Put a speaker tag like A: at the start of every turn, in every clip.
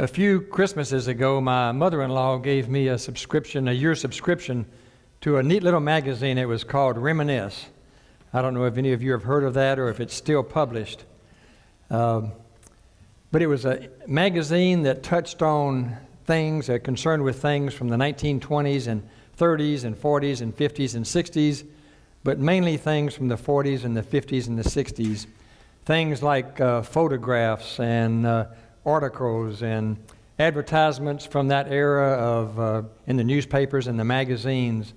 A: A few Christmases ago, my mother-in-law gave me a subscription, a year subscription, to a neat little magazine. It was called Reminisce. I don't know if any of you have heard of that or if it's still published. But it was a magazine that touched on things, concerned with things from the 1920s and 30s and 40s and 50s and 60s, but mainly things from the 40s and the 50s and the 60s. Things like photographs and articles and advertisements from that era of in the newspapers and the magazines,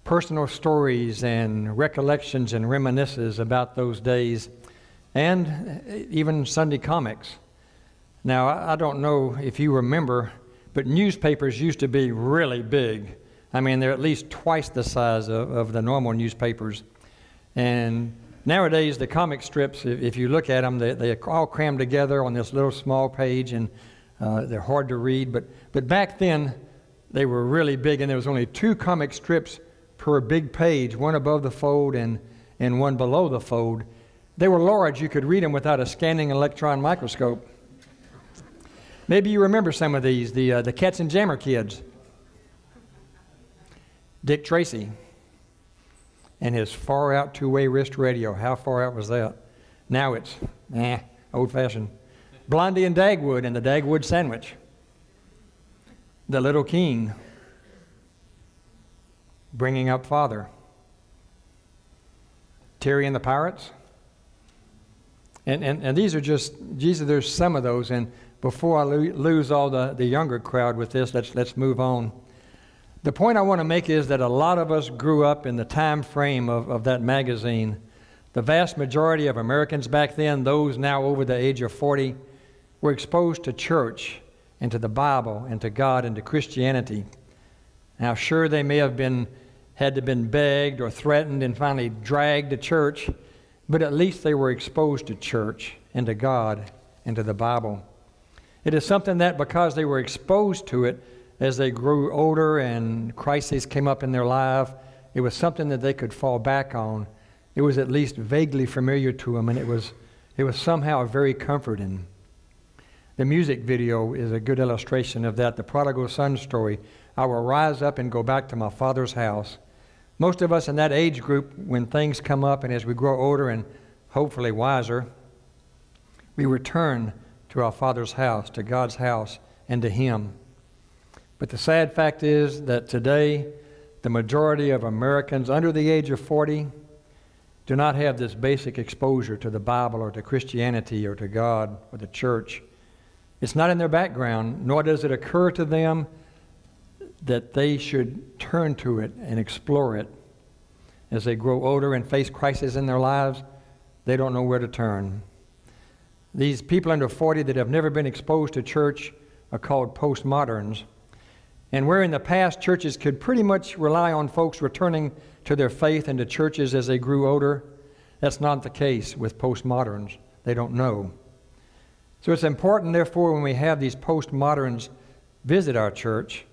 A: personal stories and recollections and reminiscences about those days, and even Sunday comics. Now, I don't know if you remember, but newspapers used to be really big. I mean, they're at least twice the size of the normal newspapers. And nowadays, the comic strips, if you look at them, they're all crammed together on this little small page, and they're hard to read. But back then, they were really big, and there was only 2 comic strips per big page, one above the fold and one below the fold. They were large. You could read them without a scanning electron microscope. Maybe you remember some of these, the Katzenjammer Kids, Dick Tracy, and his far-out two-way wrist radio. How far out was that? Now it's, old-fashioned. Blondie and Dagwood and the Dagwood Sandwich. The Little King, Bringing Up Father. Terry and the Pirates. And these are there's some of those. And before I lose all the younger crowd with this, let's move on. The point I want to make is that a lot of us grew up in the time frame of that magazine. The vast majority of Americans back then, those now over the age of 40, were exposed to church and to the Bible and to God and to Christianity. Now, sure, they may have had to been begged or threatened and finally dragged to church, but at least they were exposed to church and to God and to the Bible. It is something that because they were exposed to it, as they grew older and crises came up in their life, it was something that they could fall back on. It was at least vaguely familiar to them, and it was somehow very comforting. The music video is a good illustration of that, the prodigal son story. I will rise up and go back to my father's house. Most of us in that age group, when things come up and as we grow older and hopefully wiser, we return to our Father's house, to God's house, and to Him. But the sad fact is that today, the majority of Americans under the age of 40 do not have this basic exposure to the Bible or to Christianity or to God or the church. It's not in their background, nor does it occur to them that they should turn to it and explore it. As they grow older and face crises in their lives, they don't know where to turn. These people under 40 that have never been exposed to church are called postmoderns. And where in the past churches could pretty much rely on folks returning to their faith and to churches as they grew older, that's not the case with postmoderns. They don't know. So it's important, therefore, when we have these postmoderns visit our church,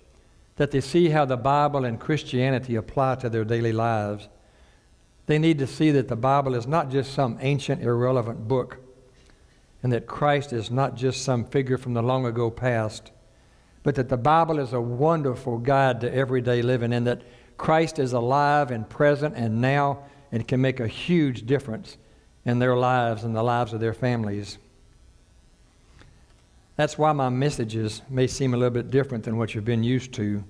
A: that they see how the Bible and Christianity apply to their daily lives. They need to see that the Bible is not just some ancient, irrelevant book, and that Christ is not just some figure from the long ago past, but that the Bible is a wonderful guide to everyday living, and that Christ is alive and present and now, and can make a huge difference in their lives and the lives of their families. That's why my messages may seem a little bit different than what you've been used to.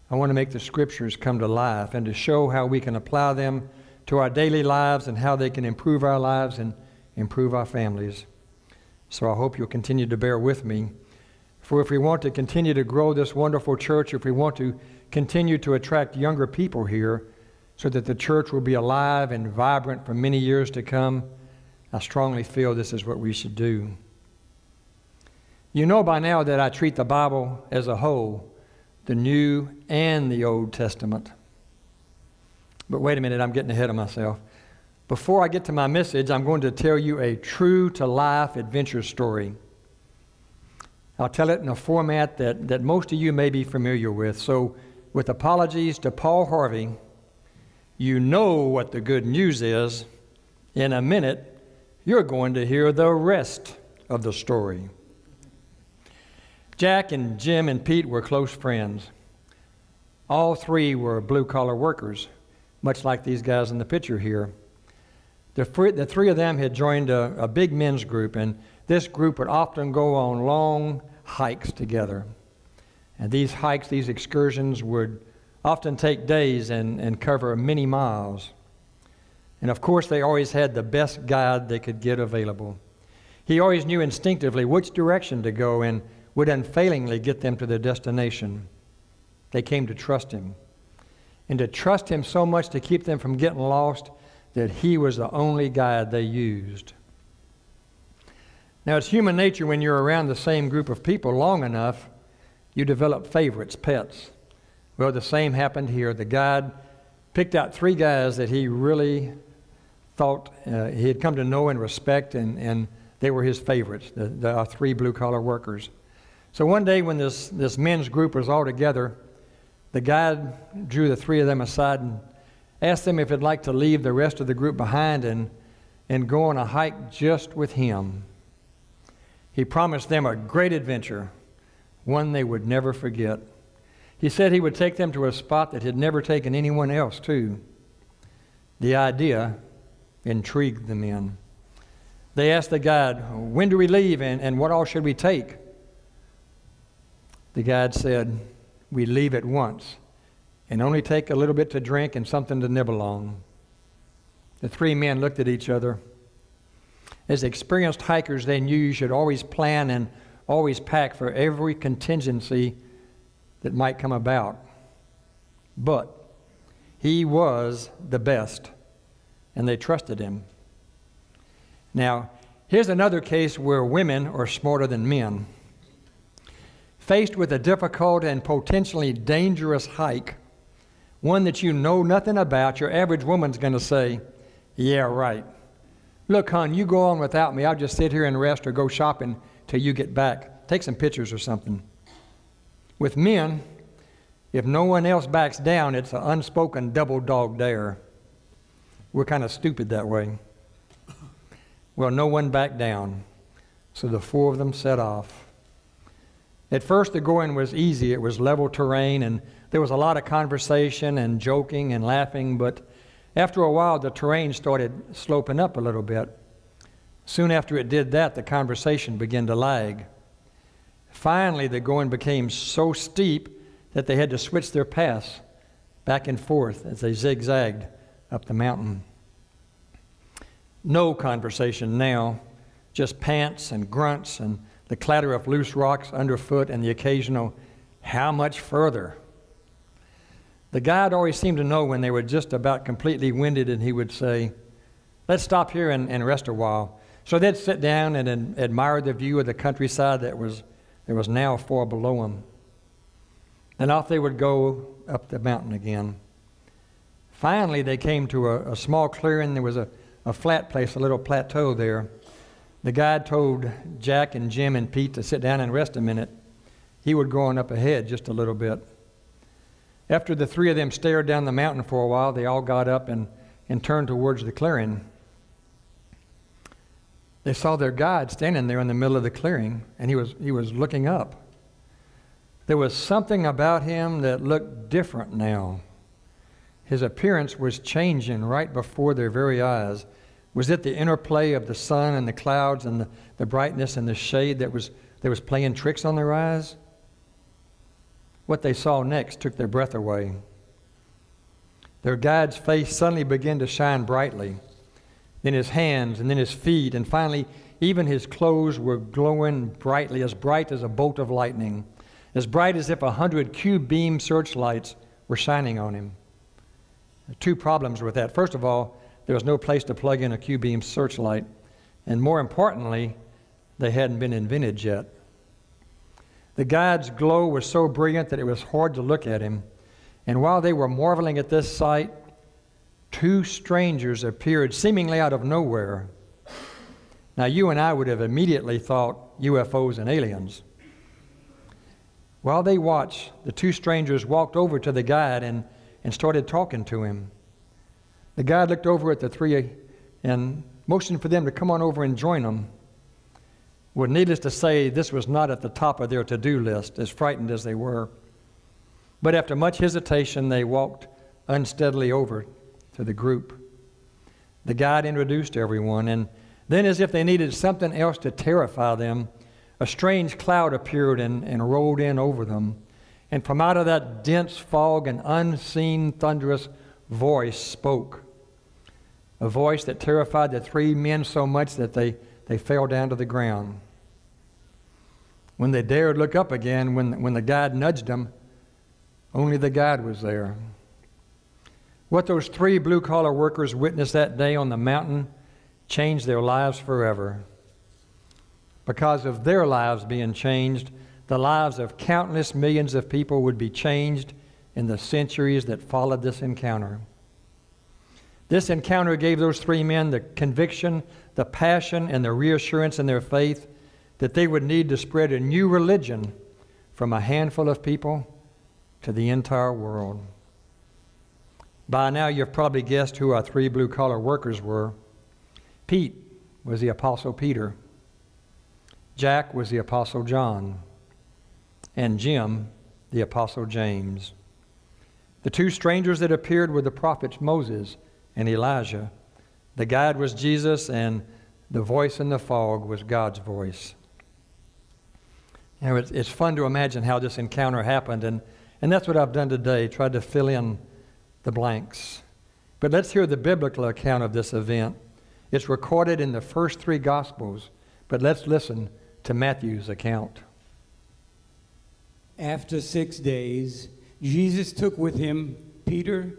A: I want to make the Scriptures come to life and to show how we can apply them to our daily lives and how they can improve our lives and improve our families. So I hope you'll continue to bear with me. For if we want to continue to grow this wonderful church, if we want to continue to attract younger people here so that the church will be alive and vibrant for many years to come, I strongly feel this is what we should do. You know by now that I treat the Bible as a whole, the New and the Old Testament. But wait a minute, I'm getting ahead of myself. Before I get to my message, I'm going to tell you a true-to-life adventure story. I'll tell it in a format that most of you may be familiar with. So, with apologies to Paul Harvey, you know what the good news is. In a minute, you're going to hear the rest of the story. Jack and Jim and Pete were close friends. All three were blue-collar workers, much like these guys in the picture here. The three of them had joined a big men's group, and this group would often go on long hikes together. And these hikes, these excursions, would often take days and cover many miles. And of course, they always had the best guide they could get available. He always knew instinctively which direction to go and would unfailingly get them to their destination. They came to trust him, and to trust him so much to keep them from getting lost that he was the only guide they used. Now, it's human nature when you're around the same group of people long enough, you develop favorites, pets. Well, the same happened here. The guide picked out three guys that he really thought he had come to know and respect, and they were his favorites, the three blue-collar workers. So one day when this men's group was all together, the guide drew the three of them aside and asked them if they'd like to leave the rest of the group behind and go on a hike just with him. He promised them a great adventure, one they would never forget. He said he would take them to a spot that had never taken anyone else to. The idea intrigued the men. They asked the guide, "When do we leave and what all should we take?" The guide said, "We leave at once and only take a little bit to drink and something to nibble on." The three men looked at each other. As experienced hikers, they knew you should always plan and always pack for every contingency that might come about. But he was the best, and they trusted him. Now, here's another case where women are smarter than men. Faced with a difficult and potentially dangerous hike, one that you know nothing about, your average woman's going to say, "Yeah, right. Look, hon, you go on without me. I'll just sit here and rest or go shopping till you get back. Take some pictures or something." With men, if no one else backs down, it's an unspoken double dog dare. We're kind of stupid that way. Well, no one backed down, so the four of them set off. At first, the going was easy. It was level terrain, and there was a lot of conversation and joking and laughing, but after a while, the terrain started sloping up a little bit. Soon after it did that, the conversation began to lag. Finally, the going became so steep that they had to switch their paths back and forth as they zigzagged up the mountain. No conversation now, just pants and grunts and the clatter of loose rocks underfoot and the occasional, "How much further?" The guide always seemed to know when they were just about completely winded, and he would say, "Let's stop here and rest a while." So they'd sit down and admire the view of the countryside that was now far below them. Then off they would go up the mountain again. Finally, they came to a small clearing. There was a flat place, a little plateau there. The guide told Jack and Jim and Pete to sit down and rest a minute. He would go on up ahead just a little bit. After the three of them stared down the mountain for a while, they all got up and turned towards the clearing. They saw their guide standing there in the middle of the clearing, and he was looking up. There was something about him that looked different now. His appearance was changing right before their very eyes. Was it the interplay of the sun and the clouds and the brightness and the shade that was playing tricks on their eyes? What they saw next took their breath away. Their guide's face suddenly began to shine brightly. Then his hands, and then his feet, and finally even his clothes were glowing brightly, as bright as a bolt of lightning, as bright as if 100 Q-beam searchlights were shining on him. There are two problems with that. First of all, there was no place to plug in a Q-beam searchlight, and more importantly, they hadn't been invented yet. The guide's glow was so brilliant that it was hard to look at him, and while they were marveling at this sight, two strangers appeared seemingly out of nowhere. Now, you and I would have immediately thought UFOs and aliens. While they watched, the two strangers walked over to the guide and started talking to him. The guide looked over at the three and motioned for them to come on over and join him. Well, needless to say, this was not at the top of their to-do list, as frightened as they were. But after much hesitation, they walked unsteadily over to the group. The guide introduced everyone, and then, as if they needed something else to terrify them, a strange cloud appeared and rolled in over them. And from out of that dense fog, an unseen, thunderous voice spoke. A voice that terrified the three men so much that they fell down to the ground. When they dared look up again, when the guide nudged them, only the guide was there. What those three blue-collar workers witnessed that day on the mountain changed their lives forever. Because of their lives being changed, the lives of countless millions of people would be changed in the centuries that followed this encounter. This encounter gave those three men the conviction, the passion, and the reassurance in their faith that they would need to spread a new religion from a handful of people to the entire world. By now, you've probably guessed who our three blue-collar workers were. Pete was the Apostle Peter. Jack was the Apostle John. And Jim, the Apostle James. The two strangers that appeared were the prophets Moses and Elijah. The guide was Jesus, and the voice in the fog was God's voice. You know, it's fun to imagine how this encounter happened, and that's what I've done today, tried to fill in the blanks. But let's hear the biblical account of this event. It's recorded in the first three Gospels, but let's listen to Matthew's account.
B: After 6 days, Jesus took with him Peter,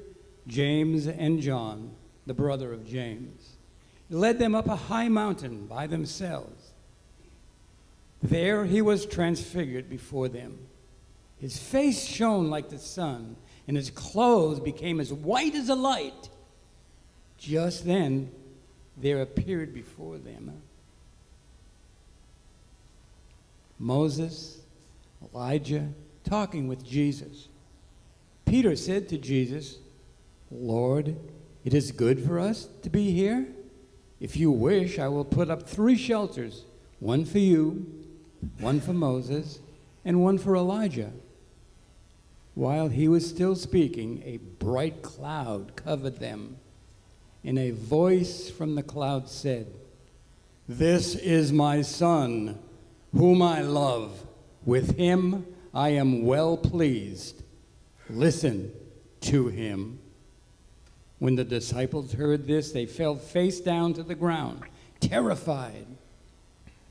B: James, and John, the brother of James. He led them up a high mountain by themselves. There he was transfigured before them. His face shone like the sun, and his clothes became as white as a light. Just then, there appeared before them Moses, Elijah, talking with Jesus. Peter said to Jesus, "Lord, it is good for us to be here. If you wish, I will put up 3 shelters, one for you, one for Moses, and one for Elijah." While he was still speaking, a bright cloud covered them, and a voice from the cloud said, "This is my Son, whom I love. With him I am well pleased. Listen to him." When the disciples heard this, they fell face down to the ground, terrified.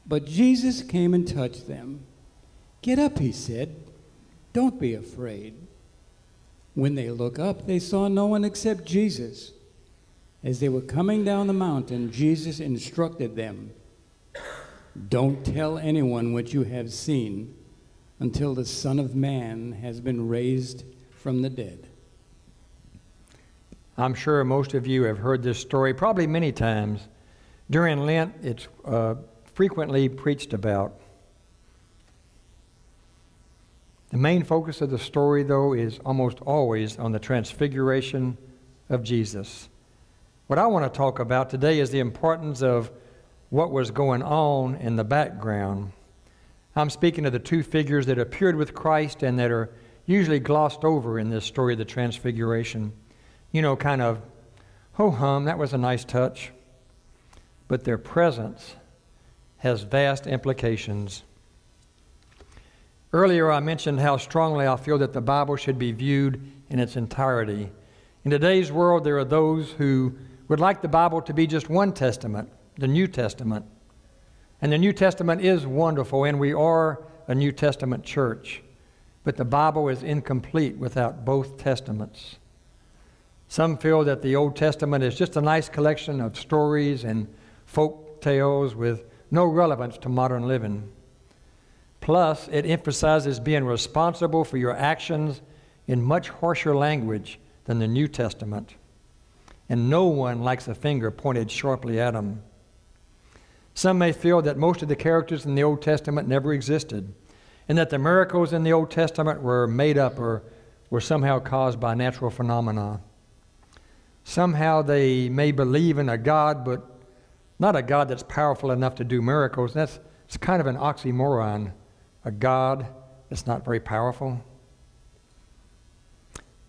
B: But Jesus came and touched them. "Get up," he said. "Don't be afraid." When they looked up, they saw no one except Jesus. As they were coming down the mountain, Jesus instructed them, "Don't tell anyone what you have seen until the Son of Man has been raised from the dead."
A: I'm sure most of you have heard this story probably many times. During Lent, it's frequently preached about. The main focus of the story, though, is almost always on the transfiguration of Jesus. What I want to talk about today is the importance of what was going on in the background. I'm speaking of the two figures that appeared with Christ and that are usually glossed over in this story of the transfiguration. You know, kind of, ho-hum, that was a nice touch. But their presence has vast implications. Earlier I mentioned how strongly I feel that the Bible should be viewed in its entirety. In today's world, there are those who would like the Bible to be just one testament, the New Testament. And the New Testament is wonderful, and we are a New Testament church. But the Bible is incomplete without both testaments. Some feel that the Old Testament is just a nice collection of stories and folk tales with no relevance to modern living. Plus, it emphasizes being responsible for your actions in much harsher language than the New Testament. And no one likes a finger pointed sharply at them. Some may feel that most of the characters in the Old Testament never existed, and that the miracles in the Old Testament were made up or were somehow caused by natural phenomena. Somehow they may believe in a God, but not a God that's powerful enough to do miracles. That's It's kind of an oxymoron, a God that's not very powerful.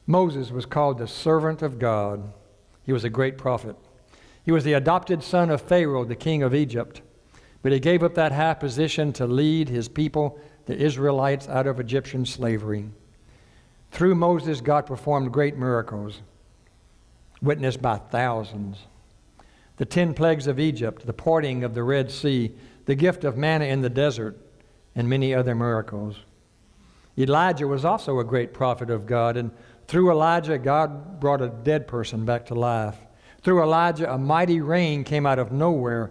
A: Moses was called the servant of God. He was a great prophet. He was the adopted son of Pharaoh, the king of Egypt. But he gave up that high position to lead his people, the Israelites, out of Egyptian slavery. Through Moses, God performed great miracles, witnessed by thousands. The 10 plagues of Egypt, the parting of the Red Sea, the gift of manna in the desert, and many other miracles. Elijah was also a great prophet of God, and through Elijah, God brought a dead person back to life. Through Elijah, a mighty rain came out of nowhere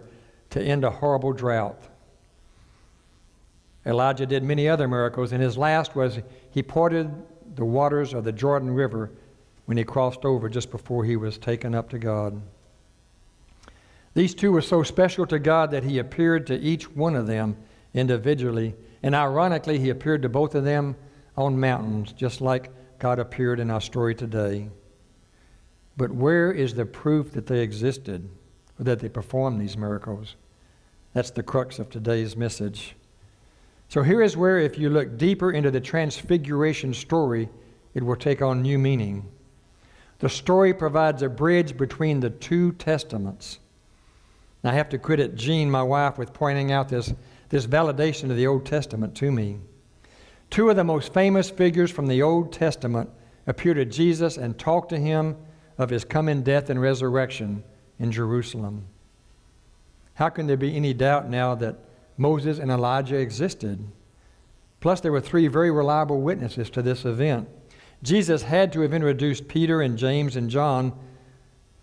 A: to end a horrible drought. Elijah did many other miracles, and his last was he parted the waters of the Jordan River when he crossed over just before he was taken up to God. These two were so special to God that he appeared to each one of them individually, and ironically, he appeared to both of them on mountains, just like God appeared in our story today. But where is the proof that they existed, or that they performed these miracles? That's the crux of today's message. So here is where, if you look deeper into the Transfiguration story, it will take on new meaning. The story provides a bridge between the two testaments. Now, I have to credit Jean, my wife, with pointing out this validation of the Old Testament to me. Two of the most famous figures from the Old Testament appear to Jesus and talk to him of his coming death and resurrection in Jerusalem. How can there be any doubt now that Moses and Elijah existed? Plus, there were 3 very reliable witnesses to this event. Jesus had to have introduced Peter and James and John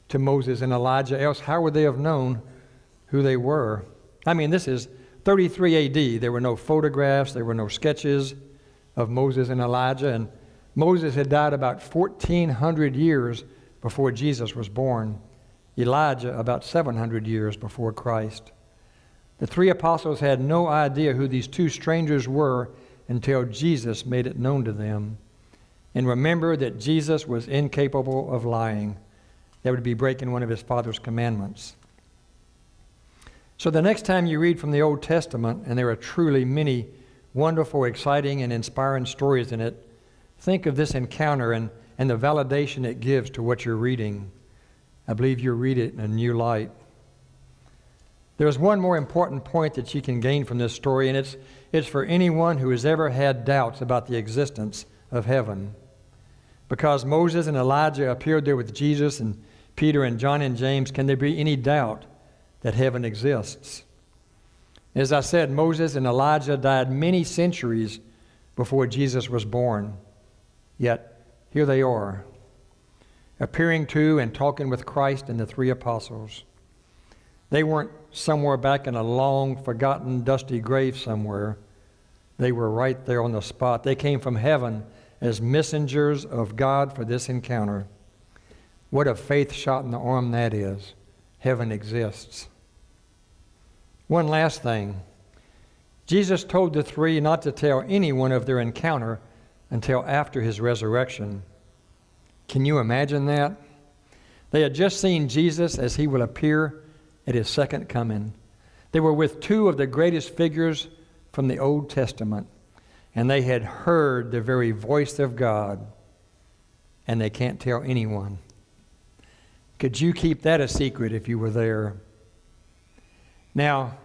A: to Moses and Elijah, else how would they have known who they were? I mean, this is 33 AD. There were no photographs, there were no sketches of Moses and Elijah, and Moses had died about 1,400 years before Jesus was born. Elijah about 700 years before Christ. The 3 apostles had no idea who these 2 strangers were until Jesus made it known to them. And remember that Jesus was incapable of lying. That would be breaking one of his Father's commandments. So the next time you read from the Old Testament, and there are truly many wonderful, exciting, and inspiring stories in it, think of this encounter and the validation it gives to what you're reading. I believe you'll read it in a new light. There's one more important point that you can gain from this story, and it's for anyone who has ever had doubts about the existence of heaven. Because Moses and Elijah appeared there with Jesus and Peter and John and James, can there be any doubt that heaven exists? As I said, Moses and Elijah died many centuries before Jesus was born. Yet, here they are, appearing to and talking with Christ and the 3 apostles. They weren't somewhere back in a long, forgotten, dusty grave somewhere. They were right there on the spot. They came from heaven as messengers of God for this encounter. What a faith shot in the arm that is. Heaven exists. One last thing. Jesus told the 3 not to tell anyone of their encounter until after his resurrection. Can you imagine that? They had just seen Jesus as he will appear at his second coming. They were with 2 of the greatest figures from the Old Testament, and they had heard the very voice of God, and they can't tell anyone. Could you keep that a secret if you were there? Now,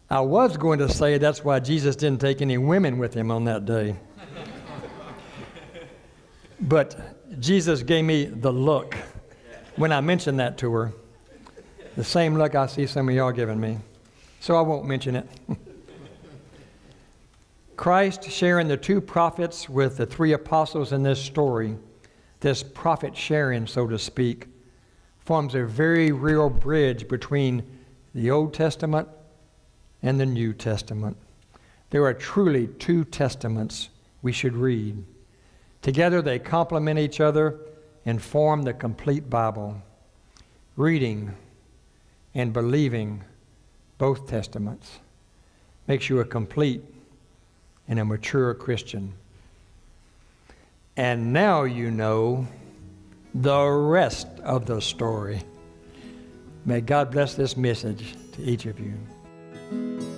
A: I was going to say that's why Jesus didn't take any women with him on that day. But Jesus gave me the look when I mentioned that to her. The same look I see some of y'all giving me. So I won't mention it. Christ sharing the 2 prophets with the 3 apostles in this story, this prophet sharing, so to speak, forms a very real bridge between the Old Testament and the New Testament. There are truly 2 testaments we should read. Together they complement each other and form the complete Bible. Reading and believing both testaments makes you a complete and a mature Christian. And now you know the rest of the story. May God bless this message to each of you.